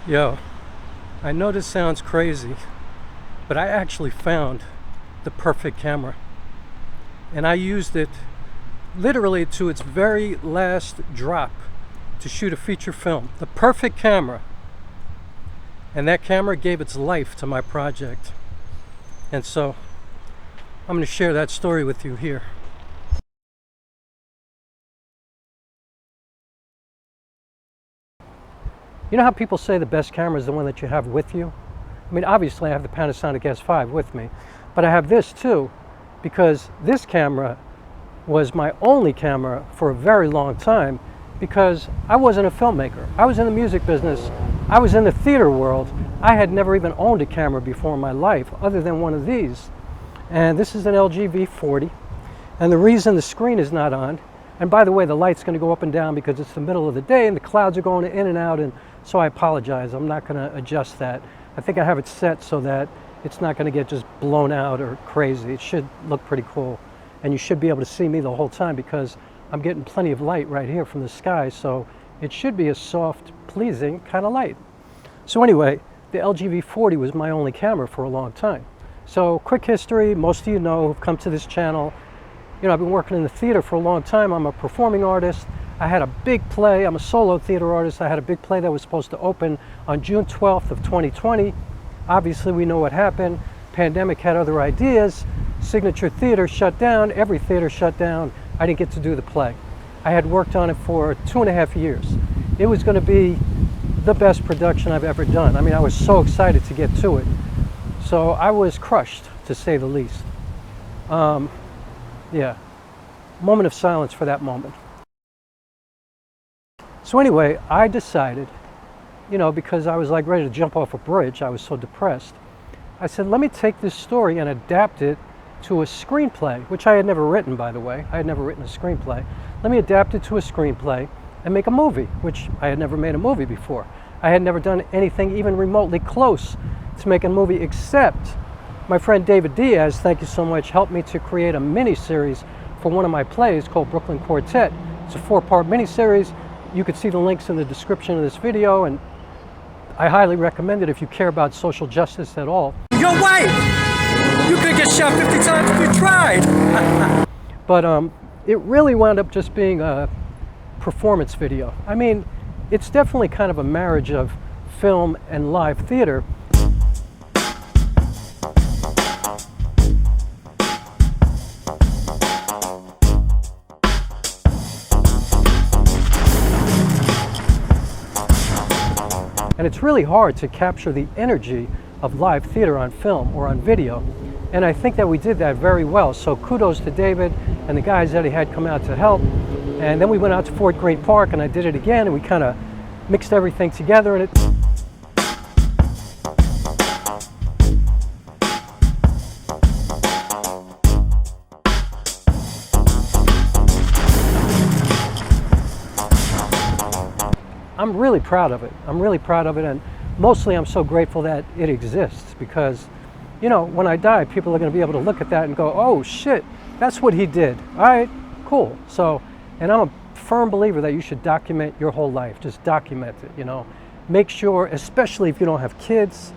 Yo, I know this sounds crazy, but I actually found the perfect camera. And I used it literally to its very last drop to shoot a feature film. The perfect camera. And that camera gave its life to my project. And so I'm going to share that story with you here. You know how people say the best camera is the one that you have with you? I mean, obviously I have the Panasonic S5 with me, but I have this too, because this camera was my only camera for a very long time, because I wasn't a filmmaker. I was in the music business. I was in the theater world. I had never even owned a camera before in my life, other than one of these. And this is an LG V40. And the reason the screen is not on, and by the way, the light's going to go up and down because it's the middle of the day and the clouds are going in and out, and so I apologize. I'm not going to adjust that. I think I have it set so that it's not going to get just blown out or crazy. It should look pretty cool. And you should be able to see me the whole time because I'm getting plenty of light right here from the sky, so it should be a soft, pleasing kind of light. So anyway, the LG V40 was my only camera for a long time. So quick history, most of you know who've come to this channel. You know, I've been working in the theater for a long time. I'm a performing artist. I had a big play. I'm a solo theater artist. I had a big play that was supposed to open on June 12th of 2020. Obviously, we know what happened. Pandemic had other ideas. Signature Theater shut down. Every theater shut down. I didn't get to do the play. I had worked on it for 2.5 years. It was going to be the best production I've ever done. I mean, I was so excited to get to it. So I was crushed, to say the least. Yeah, moment of silence for that moment. So anyway, I decided, you know, because I was like ready to jump off a bridge, I was so depressed. I said, let me take this story and adapt it to a screenplay, which I had never written, by the way. I had never written a screenplay. Let me adapt it to a screenplay and make a movie, which I had never made a movie before. I had never done anything even remotely close to making a movie, except my friend David Diaz, thank you so much, helped me to create a mini-series for one of my plays called Brooklyn Quartet. It's a 4-part mini-series. You could see the links in the description of this video, and I highly recommend it if you care about social justice at all. You're white! You could get shot 50 times if you tried! But it really wound up just being a performance video. I mean, it's definitely kind of a marriage of film and live theater. And it's really hard to capture the energy of live theater on film or on video. And I think that we did that very well. So kudos to David and the guys that he had come out to help. And then we went out to Fort Greene Park and I did it again, and we kind of mixed everything together, and it I'm really proud of it. I'm really proud of it, and mostly I'm so grateful that it exists, because, you know, when I die, people are going to be able to look at that and go, oh shit, that's what he did. All right, cool. So, and I'm a firm believer that you should document your whole life. Just document it, you know. Make sure, especially if you don't have kids,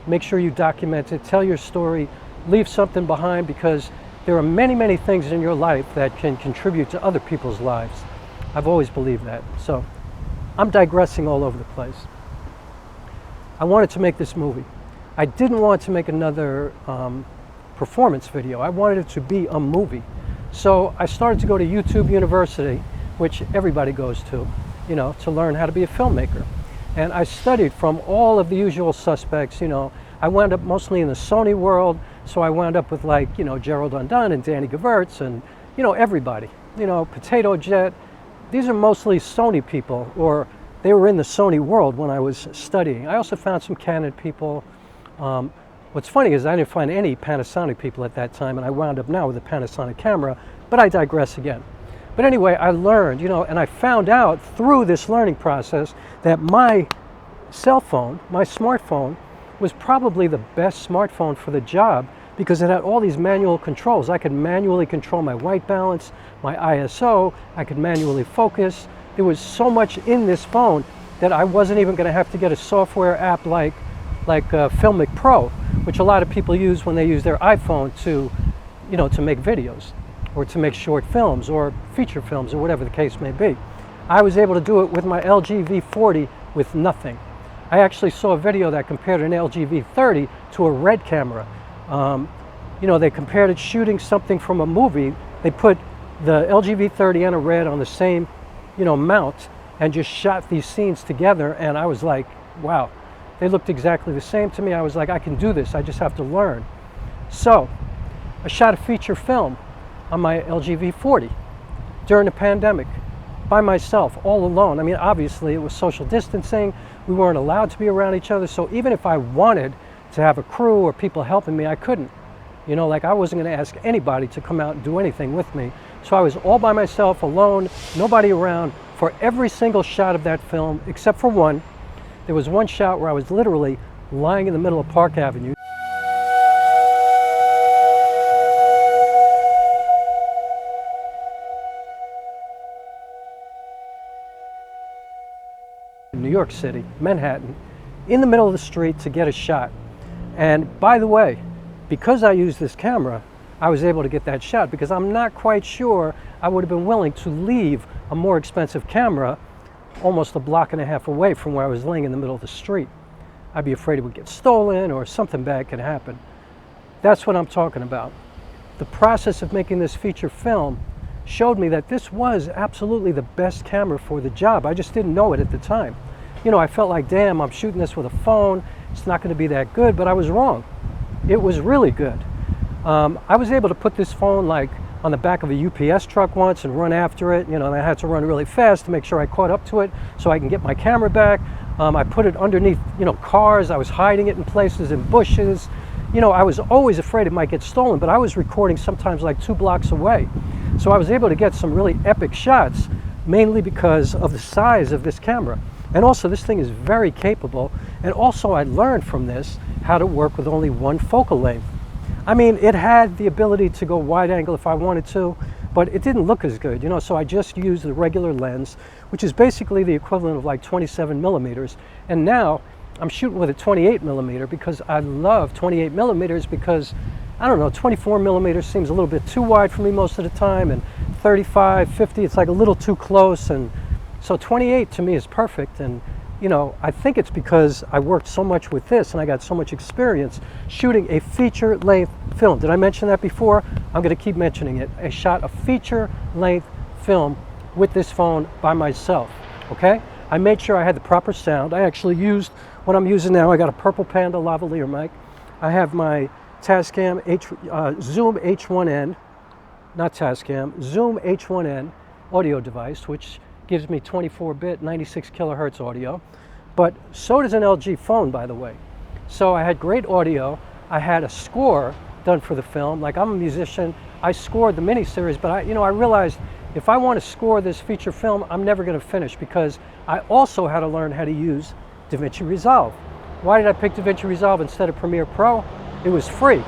make sure you document it, tell your story, leave something behind, because there are many, many things in your life that can contribute to other people's lives. I've always believed that. So I'm digressing all over the place. I wanted to make this movie. I didn't want to make another performance video. I wanted it to be a movie. So I started to go to YouTube University, which everybody goes to, you know, to learn how to be a filmmaker. And I studied from all of the usual suspects, you know. I wound up mostly in the Sony world, so I wound up with, like, you know, Gerald Undone and Danny Gewirtz and, you know, everybody. You know, Potato Jet. These are mostly Sony people, or they were in the Sony world when I was studying. I also found some Canon people. What's funny is I didn't find any Panasonic people at that time, and I wound up now with a Panasonic camera, but I digress again. But anyway, I learned, you know, and I found out through this learning process that my cell phone, my smartphone, was probably the best smartphone for the job, because it had all these manual controls. I could manually control my white balance, my ISO, I could manually focus. There was so much in this phone that I wasn't even going to have to get a software app like Filmic Pro, which a lot of people use when they use their iPhone to, to make videos or to make short films or feature films or whatever the case may be. I was able to do it with my LG V40 with nothing. I actually saw a video that compared an LG V30 to a RED camera. They compared it shooting something from a movie. They put the LG V30 and a RED on the same, mount and just shot these scenes together. And I was like, wow, they looked exactly the same to me. I was like, I can do this. I just have to learn. So I shot a feature film on my LG V40 during the pandemic by myself, all alone. I mean, obviously it was social distancing. We weren't allowed to be around each other. So even if I wanted to have a crew or people helping me, I couldn't. I wasn't going to ask anybody to come out and do anything with me. So I was all by myself, alone, nobody around for every single shot of that film, except for one. There was one shot where I was literally lying in the middle of Park Avenue. In New York City, Manhattan, in the middle of the street to get a shot. And by the way, because I used this camera, I was able to get that shot, because I'm not quite sure I would have been willing to leave a more expensive camera almost a block and a half away from where I was laying in the middle of the street. I'd be afraid it would get stolen or something bad could happen. That's what I'm talking about. The process of making this feature film showed me that this was absolutely the best camera for the job. I just didn't know it at the time. I felt like, damn, I'm shooting this with a phone. It's not going to be that good, but I was wrong. It was really good. I was able to put this phone on the back of a UPS truck once and run after it. And I had to run really fast to make sure I caught up to it so I can get my camera back. I put it underneath, cars. I was hiding it in places, in bushes. I was always afraid it might get stolen, but I was recording sometimes like 2 blocks away. So I was able to get some really epic shots, mainly because of the size of this camera. And also, this thing is very capable. And also, I learned from this how to work with only one focal length. I mean, it had the ability to go wide angle if I wanted to, but it didn't look as good, so I just used the regular lens, which is basically the equivalent of like 27 millimeters. And now I'm shooting with a 28 millimeter because I love 28 millimeters because, I don't know, 24 millimeters seems a little bit too wide for me most of the time, and 35, 50, it's like a little too close. And so 28 to me is perfect. And I think it's because I worked so much with this and I got so much experience shooting a feature-length film. Did I mention that before? I'm going to keep mentioning it. I shot a feature-length film with this phone by myself, okay? I made sure I had the proper sound. I actually used what I'm using now. I got a purple Panda lavalier mic. I have my Tascam Zoom H1N, not Tascam, Zoom H1N audio device, which gives me 24-bit, 96 kilohertz audio. But so does an LG phone, by the way. So I had great audio. I had a score done for the film. Like, I'm a musician. I scored the miniseries, but I realized if I want to score this feature film, I'm never going to finish, because I also had to learn how to use DaVinci Resolve. Why did I pick DaVinci Resolve instead of Premiere Pro? It was free.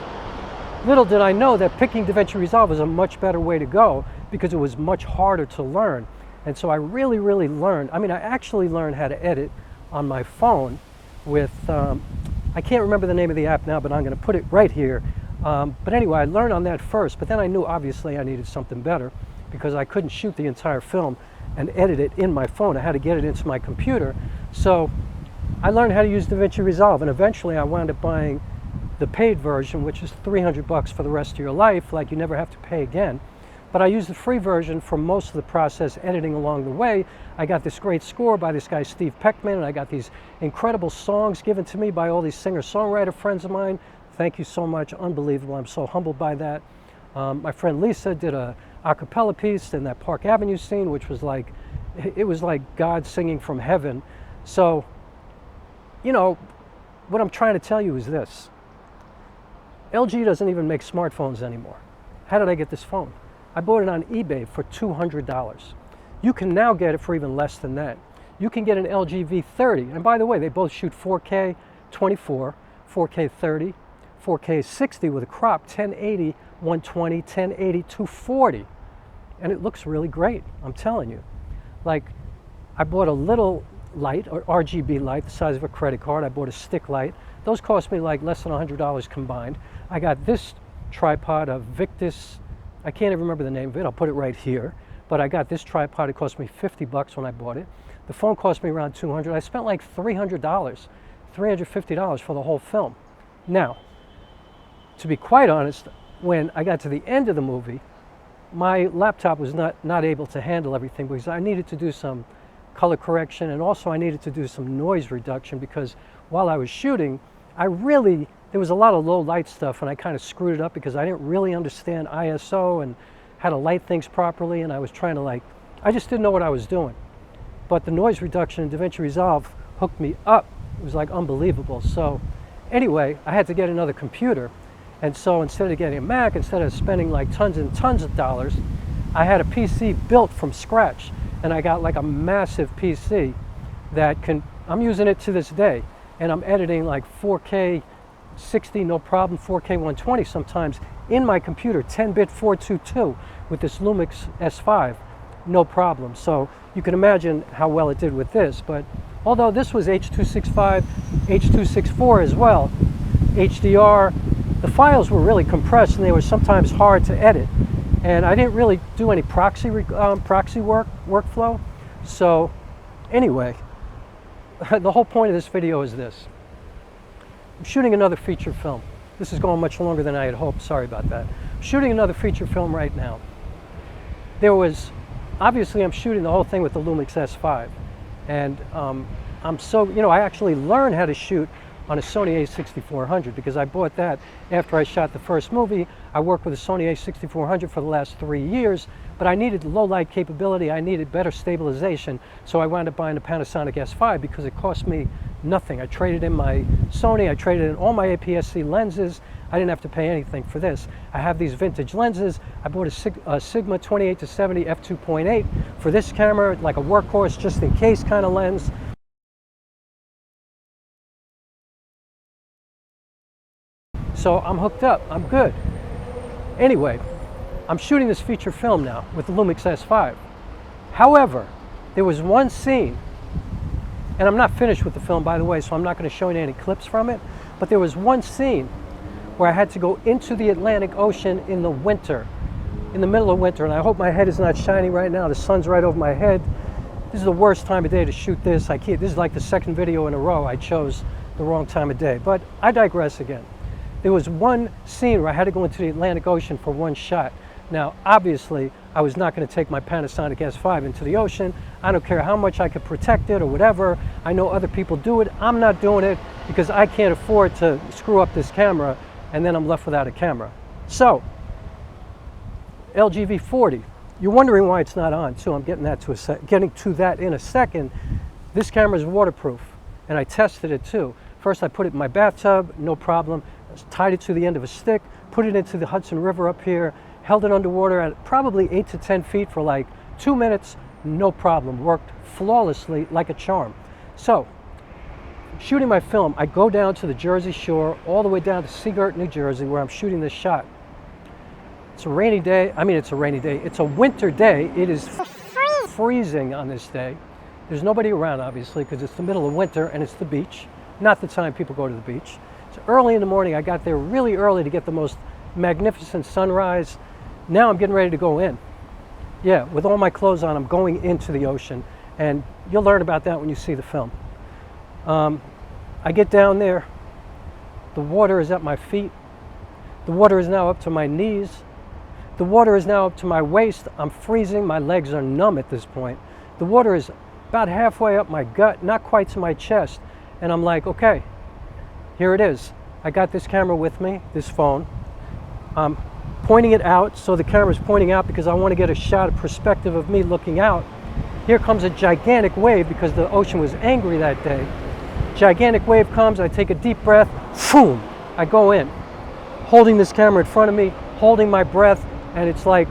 Little did I know that picking DaVinci Resolve was a much better way to go, because it was much harder to learn. And so I really, really learned. I mean, I actually learned how to edit on my phone with, I can't remember the name of the app now, but I'm going to put it right here. But anyway, I learned on that first, but then I knew obviously I needed something better, because I couldn't shoot the entire film and edit it in my phone. I had to get it into my computer. So I learned how to use DaVinci Resolve, and eventually I wound up buying the paid version, which is $300 for the rest of your life, like you never have to pay again. But I used the free version for most of the process, editing along the way. I got this great score by this guy, Steve Peckman, and I got these incredible songs given to me by all these singer-songwriter friends of mine. Thank you so much, unbelievable. I'm so humbled by that. My friend Lisa did a cappella piece in that Park Avenue scene, which was like, it was like God singing from heaven. So, what I'm trying to tell you is this. LG doesn't even make smartphones anymore. How did I get this phone? I bought it on eBay for $200. You can now get it for even less than that. You can get an LG V30, and by the way, they both shoot 4K 24, 4K 30, 4K 60 with a crop, 1080, 120, 1080, 240. And it looks really great, I'm telling you. Like, I bought a little light, or RGB light, the size of a credit card. I bought a stick light. Those cost me like less than $100 combined. I got this tripod of Victiv. I can't even remember the name of it. I'll put it right here. But I got this tripod. It cost me 50 bucks when I bought it. The phone cost me around $200. I spent like $300, $350 for the whole film. Now, to be quite honest, when I got to the end of the movie, my laptop was not able to handle everything because I needed to do some color correction, and also I needed to do some noise reduction because while I was shooting, there was a lot of low light stuff, and I kind of screwed it up because I didn't really understand ISO and how to light things properly, and I was trying to I just didn't know what I was doing. But the noise reduction in DaVinci Resolve hooked me up. It was like unbelievable. So anyway, I had to get another computer. And so instead of getting a Mac, instead of spending like tons and tons of dollars, I had a PC built from scratch. And I got like a massive PC that I'm using it to this day. And I'm editing like 4K 60, no problem, 4K 120 sometimes in my computer, 10-bit 422 with this Lumix S5, no problem. So you can imagine how well it did with this. But although this was H.265, H.264 as well, HDR, the files were really compressed and they were sometimes hard to edit. And I didn't really do any proxy workflow. So anyway, the whole point of this video is this. I'm shooting another feature film. This is going much longer than I had hoped. Sorry about that. I'm shooting another feature film right now. Obviously I'm shooting the whole thing with the Lumix S5. And I actually learned how to shoot on a Sony a6400 because I bought that after I shot the first movie. I worked with a Sony a6400 for the last 3 years, but I needed low light capability, I needed better stabilization, so I wound up buying the Panasonic S5 because it cost me nothing. I traded in my Sony, I traded in all my APS-C lenses. I didn't have to pay anything for this. I have these vintage lenses. I bought a Sigma 28-70 f2.8 for this camera, like a workhorse, just in case kind of lens. So I'm hooked up, I'm good. Anyway, I'm shooting this feature film now with the Lumix S5. However, there was one scene, and I'm not finished with the film, by the way, so I'm not going to show you any clips from it, but there was one scene where I had to go into the Atlantic Ocean in the winter, in the middle of winter, and I hope my head is not shining right now. The sun's right over my head. This is the worst time of day to shoot this. This is like the second video in a row I chose the wrong time of day, but I digress again. There was one scene where I had to go into the Atlantic Ocean for one shot. Now, obviously, I was not going to take my Panasonic S5 into the ocean. I don't care how much I could protect it or whatever. I know other people do it. I'm not doing it because I can't afford to screw up this camera and then I'm left without a camera. So, LG V40. You're wondering why it's not on, too. I'm getting to that in a second. This camera is waterproof, and I tested it, too. First, I put it in my bathtub, no problem. Tied it to the end of a stick, put it into the Hudson River up here, held it underwater at probably 8 to 10 feet for like 2 minutes, no problem. Worked flawlessly like a charm. So, shooting my film, I go down to the Jersey Shore, all the way down to Seagirt, New Jersey, where I'm shooting this shot. It's a rainy day. It's a winter day. It is freezing on this day. There's nobody around, obviously, because it's the middle of winter and it's the beach. Not the time people go to the beach. It's early in the morning. I got there really early to get the most magnificent sunrise. Now I'm getting ready to go in. Yeah, with all my clothes on, I'm going into the ocean. And you'll learn about that when you see the film. I get down there. The water is at my feet. The water is now up to my knees. The water is now up to my waist. I'm freezing. My legs are numb at this point. The water is about halfway up my gut, not quite to my chest. And I'm like, okay, here it is. I got this camera with me, this phone. I'm pointing it out, so the camera's pointing out because I want to get a shot of perspective of me looking out. Here comes a gigantic wave because the ocean was angry that day. Gigantic wave comes, I take a deep breath, boom, I go in. Holding this camera in front of me, holding my breath, and it's like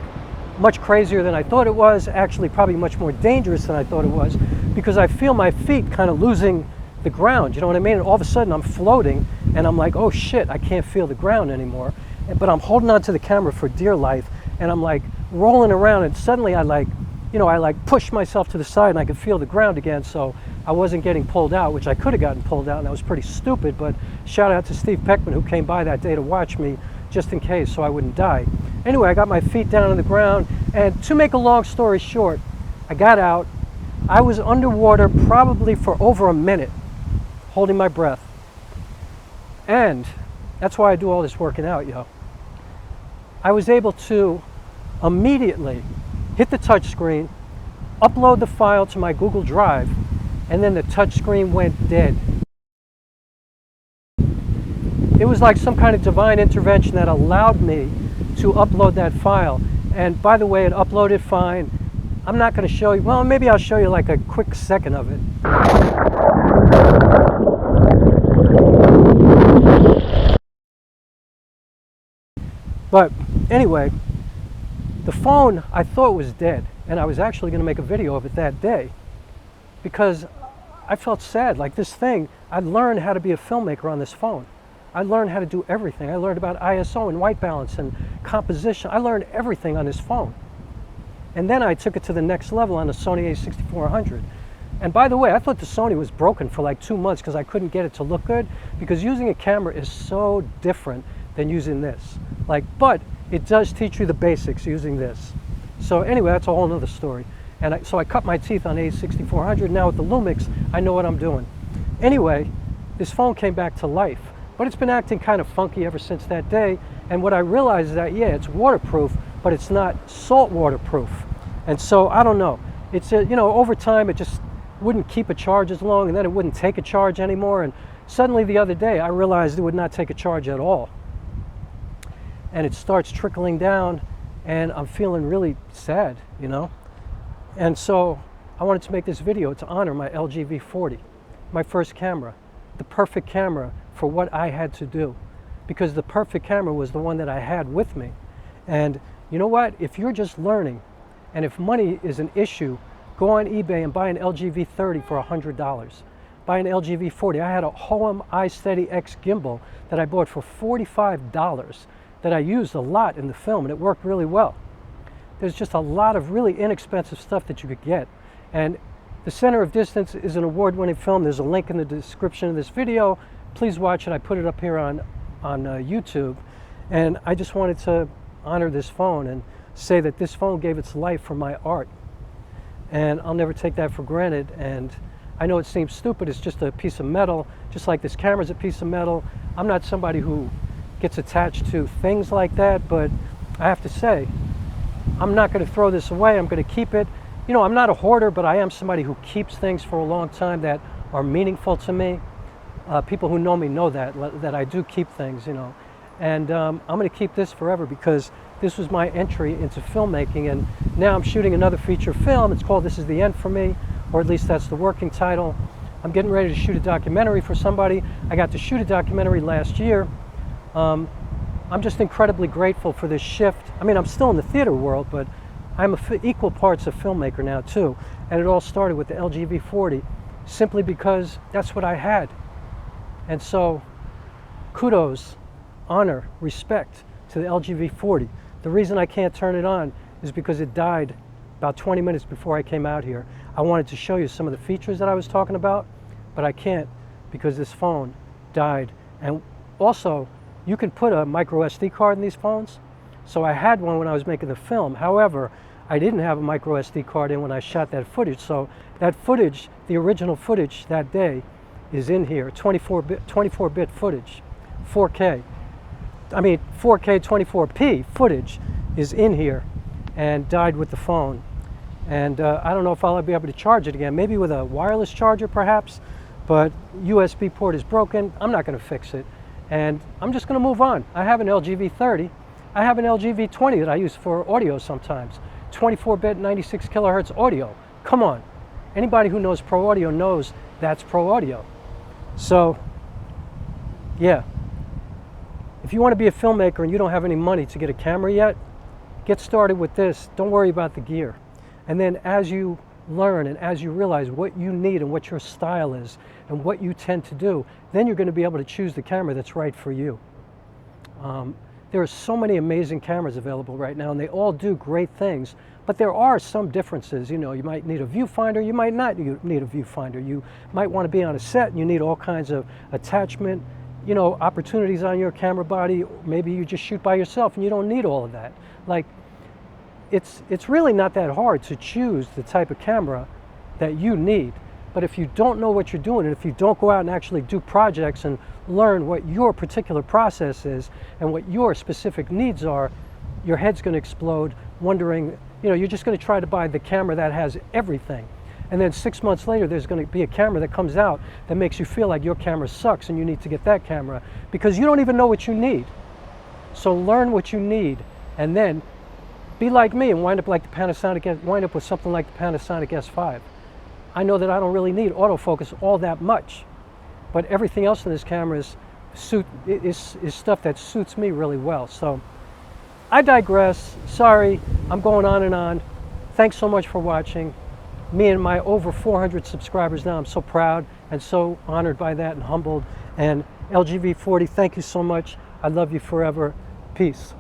much crazier than I thought it was, actually probably much more dangerous than I thought it was, because I feel my feet kind of losing the ground, you know what I mean? And all of a sudden I'm floating and I'm like, oh shit, I can't feel the ground anymore. But I'm holding on to the camera for dear life and I'm like rolling around, and suddenly I like you know, I like pushed myself to the side and I could feel the ground again, so I wasn't getting pulled out, which I could have gotten pulled out, and that was pretty stupid, but shout out to Steve Peckman, who came by that day to watch me just in case so I wouldn't die. Anyway, I got my feet down on the ground, and to make a long story short, I got out. I was underwater probably for over a minute, holding my breath. And that's why I do all this working out, yo. I was able to immediately hit the touch screen, upload the file to my Google Drive, and then the touch screen went dead. It was like some kind of divine intervention that allowed me to upload that file. And by the way, it uploaded fine. I'm not going to show you, well, maybe I'll show you like a quick second of it. But anyway, the phone I thought was dead, and I was actually going to make a video of it that day because I felt sad. Like this thing, I learned how to be a filmmaker on this phone. I learned how to do everything. I learned about ISO and white balance and composition. I learned everything on this phone. And then I took it to the next level on the Sony a6400. And by the way, I thought the Sony was broken for like 2 months because I couldn't get it to look good, because using a camera is so different than using this. Like, but it does teach you the basics using this. So anyway, that's a whole nother story. And so I cut my teeth on a6400. Now with the Lumix, I know what I'm doing. Anyway, this phone came back to life, but it's been acting kind of funky ever since that day. And what I realized is that, yeah, it's waterproof, but it's not salt waterproof. And so I don't know. It's, you know, over time, it just wouldn't keep a charge as long, and then it wouldn't take a charge anymore. And suddenly the other day, I realized it would not take a charge at all. And it starts trickling down, and I'm feeling really sad, you know? And so I wanted to make this video to honor my LG V40, my first camera, the perfect camera for what I had to do, because the perfect camera was the one that I had with me. And you know what? If you're just learning, and if money is an issue, go on eBay and buy an LG V30 for $100. Buy an LG V40. I had a Hohem iSteadyX gimbal that I bought for $45 that I used a lot in the film, and it worked really well. There's just a lot of really inexpensive stuff that you could get. And The Center of Distance is an award-winning film. There's a link in the description of this video. Please watch it. I put it up here on YouTube. And I just wanted to honor this phone and say that this phone gave its life for my art. And I'll never take that for granted. And I know it seems stupid. It's just a piece of metal, just like this camera's a piece of metal. I'm not somebody who gets attached to things like that, but I have to say, I'm not going to throw this away. I'm going to keep it. You know, I'm not a hoarder, but I am somebody who keeps things for a long time that are meaningful to me. People who know me know that I do keep things, you know. And I'm going to keep this forever because this was my entry into filmmaking, and now I'm shooting another feature film. It's called This Is the End for Me, or at least that's the working title. I'm getting ready to shoot a documentary for somebody. I got to shoot a documentary last year. I'm just incredibly grateful for this shift. I mean, I'm still in the theater world, but I'm equal parts a filmmaker now too. And it all started with the LG V40 simply because that's what I had. And so kudos, honor, respect to the LG V40. The reason I can't turn it on is because it died about 20 minutes before I came out here. I wanted to show you some of the features that I was talking about, but I can't because this phone died. And also, you can put a micro SD card in these phones. So I had one when I was making the film. However, I didn't have a micro SD card in when I shot that footage. So that footage, the original footage that day, is in here, 24-bit footage, 4K. I mean, 4K 24p footage is in here and died with the phone. And I don't know if I'll be able to charge it again, maybe with a wireless charger perhaps, but USB port is broken. I'm not going to fix it. And I'm just going to move on. I have an LG V30. I have an LG V20 that I use for audio sometimes. 24-bit 96 kilohertz audio. Come on. Anybody who knows pro audio knows that's pro audio. So, yeah. If you want to be a filmmaker and you don't have any money to get a camera yet, get started with this. Don't worry about the gear. And then as you learn and as you realize what you need and what your style is and what you tend to do, then you're going to be able to choose the camera that's right for you. There are so many amazing cameras available right now, and they all do great things, but there are some differences. You know, you might need a viewfinder, you might not need a viewfinder. You might want to be on a set and you need all kinds of attachment, you know, opportunities on your camera body. Maybe you just shoot by yourself and you don't need all of that. Like, it's really not that hard to choose the type of camera that you need. But if you don't know what you're doing, and if you don't go out and actually do projects and learn what your particular process is and what your specific needs are, your head's going to explode wondering, you know, you're just going to try to buy the camera that has everything. And then 6 months later, there's going to be a camera that comes out that makes you feel like your camera sucks and you need to get that camera because you don't even know what you need. So learn what you need, and then be like me and wind up like the Panasonic, wind up with something like the Panasonic S5. I know that I don't really need autofocus all that much, but everything else in this camera is stuff that suits me really well. So I digress. Sorry, I'm going on and on. Thanks so much for watching. Me and my over 400 subscribers now, I'm so proud and so honored by that and humbled. And LG V40, thank you so much. I love you forever. Peace.